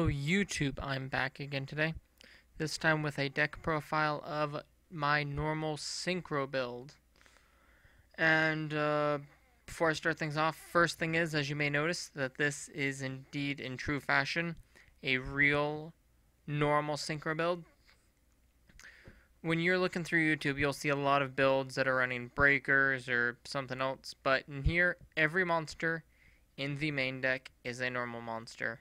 Hello YouTube, I'm back again today. This time with a deck profile of my normal Synchro build. And before I start things off, first thing is, as you may notice, that this is indeed, in true fashion, a real normal Synchro build. When you're looking through YouTube, you'll see a lot of builds that are running breakers or something else, but in here, every monster in the main deck is a normal monster.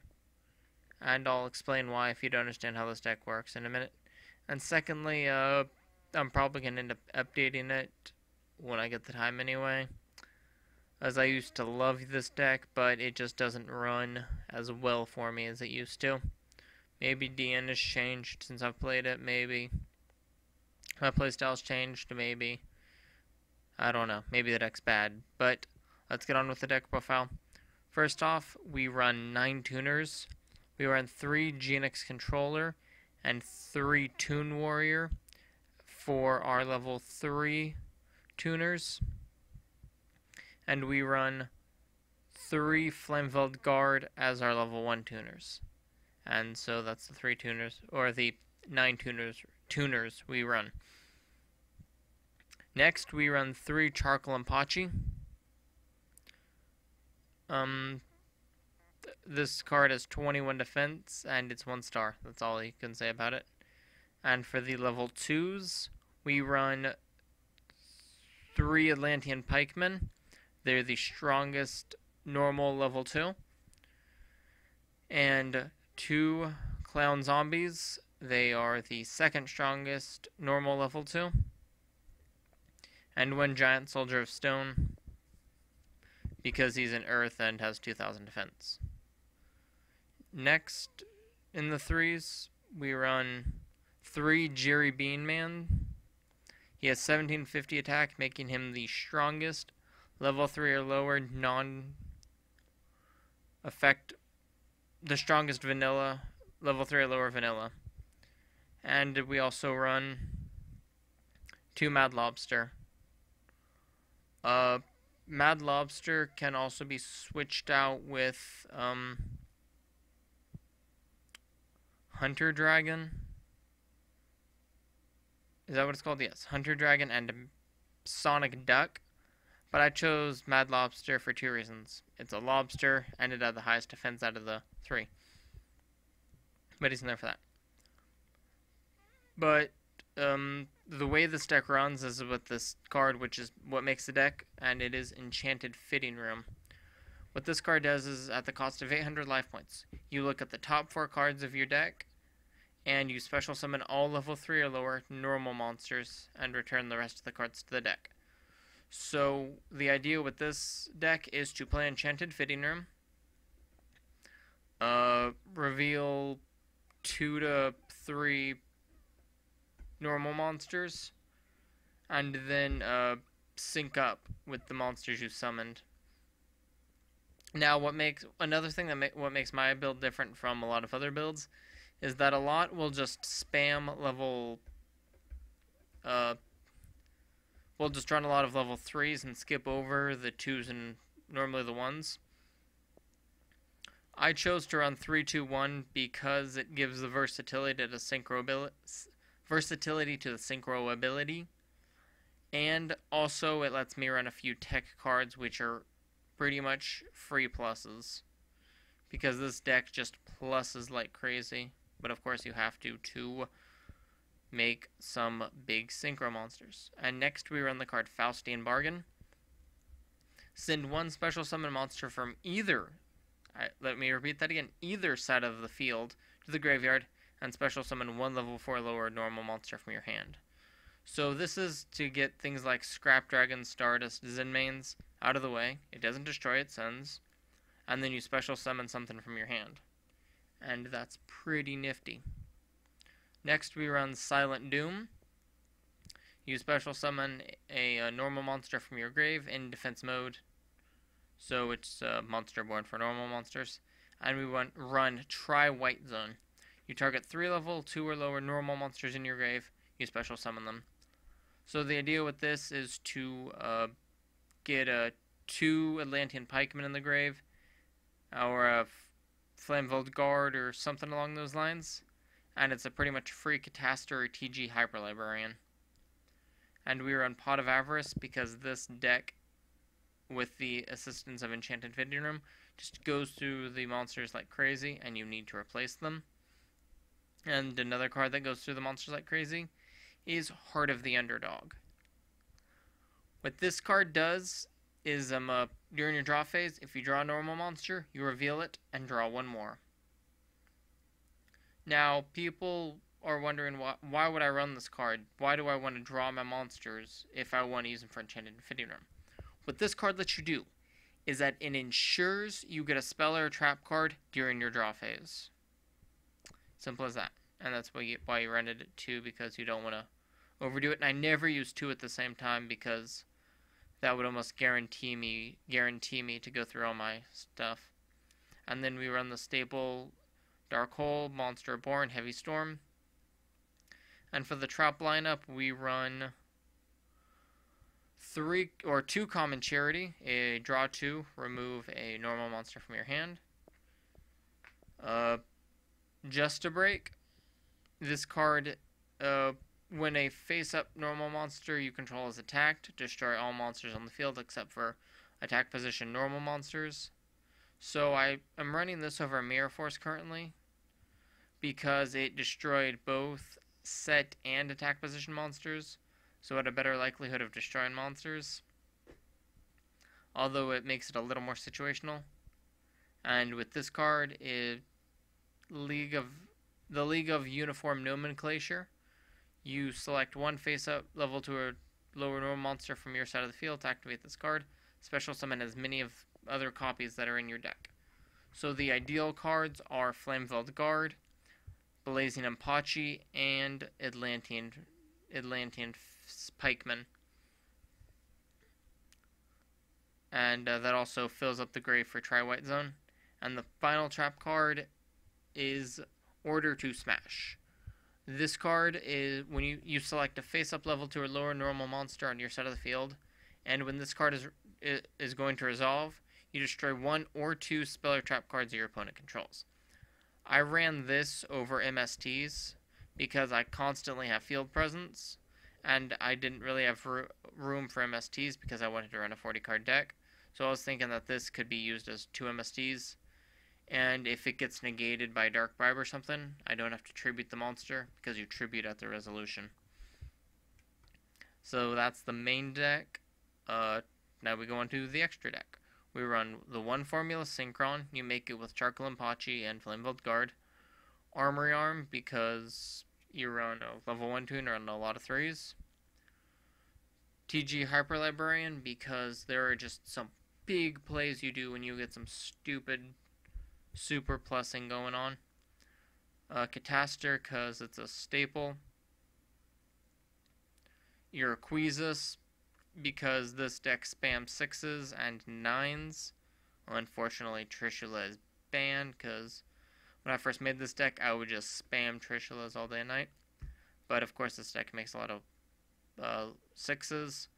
And I'll explain why if you don't understand how this deck works in a minute. And secondly, I'm probably going to end up updating it when I get the time anyway, as I used to love this deck, but it just doesn't run as well for me as it used to. Maybe DN has changed since I've played it, maybe. My playstyle's changed, maybe. I don't know, maybe the deck's bad, but let's get on with the deck profile. First off, we run 9 tuners. We run 3 GNX Controller and 3 Toon Warrior for our level 3 tuners. And we run 3 Flameveld Guard as our level 1 tuners. And so that's the 3 tuners, or the 9 tuners we run. Next, we run 3 Charcoal and Pachi. This card has 21 defense, and it's 1 star. That's all you can say about it. And for the level 2s, we run 3 Atlantean Pikemen. They're the strongest normal level 2. And 2 Clown Zombies. They are the second strongest normal level 2. And 1 Giant Soldier of Stone, because he's an Earth and has 2,000 defense. Next, in the 3s, we run 3 Jerry Beanman. He has 1750 attack, making him the strongest level 3 or lower non-effect, the strongest vanilla, level 3 or lower vanilla. And we also run 2 Mad Lobster. Mad Lobster can also be switched out with Hunter Dragon. Is that what it's called? Yes, Hunter Dragon and Sonic Duck. But I chose Mad Lobster for 2 reasons. It's a lobster, and it had the highest defense out of the 3. But he's in there for that. But the way this deck runs is with this card, which is what makes the deck, and it is Enchanted Fitting Room. What this card does is, at the cost of 800 life points, you look at the top 4 cards of your deck, and you special summon all level 3 or lower normal monsters, and return the rest of the cards to the deck. So, the idea with this deck is to play Enchanted Fitting Room, reveal 2 to 3 normal monsters, and then sync up with the monsters you summoned. Now, what makes my build different from a lot of other builds is that a lot will just spam level. We'll just run a lot of level 3s and skip over the 2s and normally the 1s. I chose to run 3-2-1 because it gives the versatility to the synchro ability, and also it lets me run a few tech cards, which are pretty much free pluses, because this deck just pluses like crazy. But of course you have to make some big synchro monsters. And next we run the card Faustian Bargain. Send 1 special summon monster from either, let me repeat that again, either side of the field to the graveyard, and special summon 1 level 4 lower normal monster from your hand. So this is to get things like Scrap Dragon, Stardust, Zenmaines out of the way. It doesn't destroy, it sends. And then you special summon something from your hand. And that's pretty nifty. Next we run Silent Doom. You special summon a normal monster from your grave in defense mode. So it's a monster born for normal monsters. And we run Try White Zone. You target 3 level 2 or lower normal monsters in your grave. You special summon them. So the idea with this is to get 2 Atlantean Pikemen in the grave, or Flamevolt Guard or something along those lines. And it's a pretty much free Catastor or TG Hyper Librarian. And we run Pot of Avarice because this deck, with the assistance of Enchanted Fitting Room, just goes through the monsters like crazy, and you need to replace them. And another card that goes through the monsters like crazy is Heart of the Underdog. What this card does is during your draw phase, if you draw a normal monster, you reveal it and draw one more. Now, people are wondering why would I run this card? Why do I want to draw my monsters if I want to use them for Enchanted Infinity Room? What this card lets you do is that it ensures you get a spell or a trap card during your draw phase. Simple as that. And that's why you rented it 2, because you don't want to overdo it. And I never use 2 at the same time because that would almost guarantee me to go through all my stuff. And then we run the staple Dark Hole, Monster Born, Heavy Storm. And for the trap lineup, we run 2 Common Charity, a draw 2, remove a normal monster from your hand. Just a Break. This card, when a face-up normal monster you control is attacked, destroy all monsters on the field except for attack position normal monsters. So I am running this over Mirror Force currently because it destroyed both set and attack position monsters, so it had a better likelihood of destroying monsters, although it makes it a little more situational. And with this card, the League of Uniform Nomenclature, you select one face-up level 2 or lower normal monster from your side of the field to activate this card. Special summon as many of other copies that are in your deck. So the ideal cards are Flameveiled Guard, Blazing Apache, and Atlantean Pikeman. And that also fills up the grave for Tri-White Zone. And the final trap card is Order to Smash. This card is when you select a face-up level 2 or lower normal monster on your side of the field, and when this card is going to resolve, you destroy 1 or 2 spell or trap cards your opponent controls. I ran this over MSTs because I constantly have field presence, and I didn't really have room for MSTs because I wanted to run a 40-card deck. So I was thinking that this could be used as 2 MSTs, and if it gets negated by Dark Bribe or something, I don't have to tribute the monster because you tribute at the resolution. So that's the main deck. Now we go on to the extra deck. We run the 1 formula Synchron. You make it with Charcoal Apache and Flameveiled Guard. Armory Arm because you run a level 1 tuner and a lot of 3s. TG Hyper Librarian because there are just some big plays you do when you get some stupid super plussing going on. Catastor because it's a staple. Uraquizas because this deck spams 6s and 9s. Unfortunately, Trishula is banned because when I first made this deck, I would just spam Trishulas all day and night. But of course, this deck makes a lot of 6s,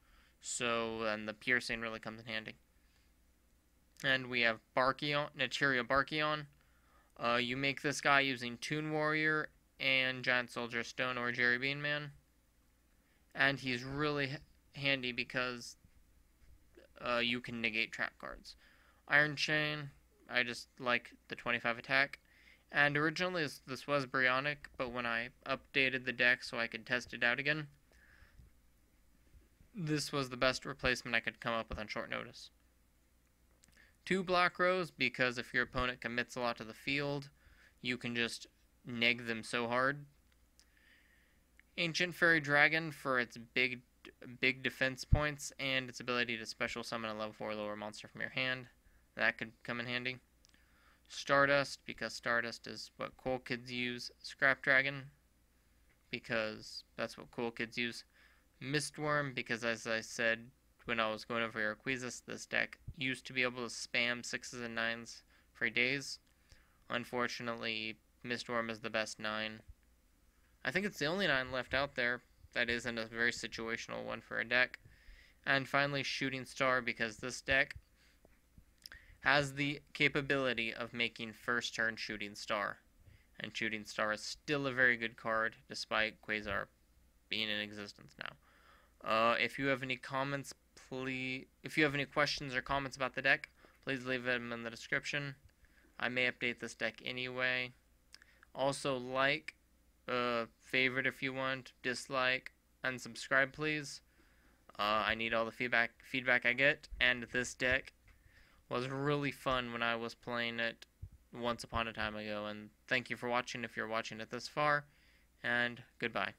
so and the piercing really comes in handy. And we have Naturia Barkion. You make this guy using Toon Warrior and Giant Soldier Stone or Jerry Bean Man. And he's really handy because you can negate trap cards. Iron Chain, I just like the 25 attack. And originally this was Bryonic, but when I updated the deck so I could test it out again, this was the best replacement I could come up with on short notice. 2 Black Rose, because if your opponent commits a lot to the field, you can just neg them so hard. Ancient Fairy Dragon for its big defense points and its ability to special summon a level 4 lower monster from your hand. That could come in handy. Stardust, because Stardust is what cool kids use. Scrap Dragon, because that's what cool kids use. Mistworm, because as I said when I was going over Uraquizas, this deck used to be able to spam 6s and 9s for days. Unfortunately, Mistworm is the best 9. I think it's the only 9 left out there that isn't a very situational one for a deck. And finally, Shooting Star, because this deck has the capability of making first turn Shooting Star. And Shooting Star is still a very good card, despite Quasar being in existence now. If you have any comments, if you have any questions or comments about the deck, please leave them in the description. I may update this deck anyway. Also, like, favorite if you want, dislike, and subscribe, please. I need all the feedback I get, and this deck was really fun when I was playing it once upon a time ago. And thank you for watching if you're watching it this far, and goodbye.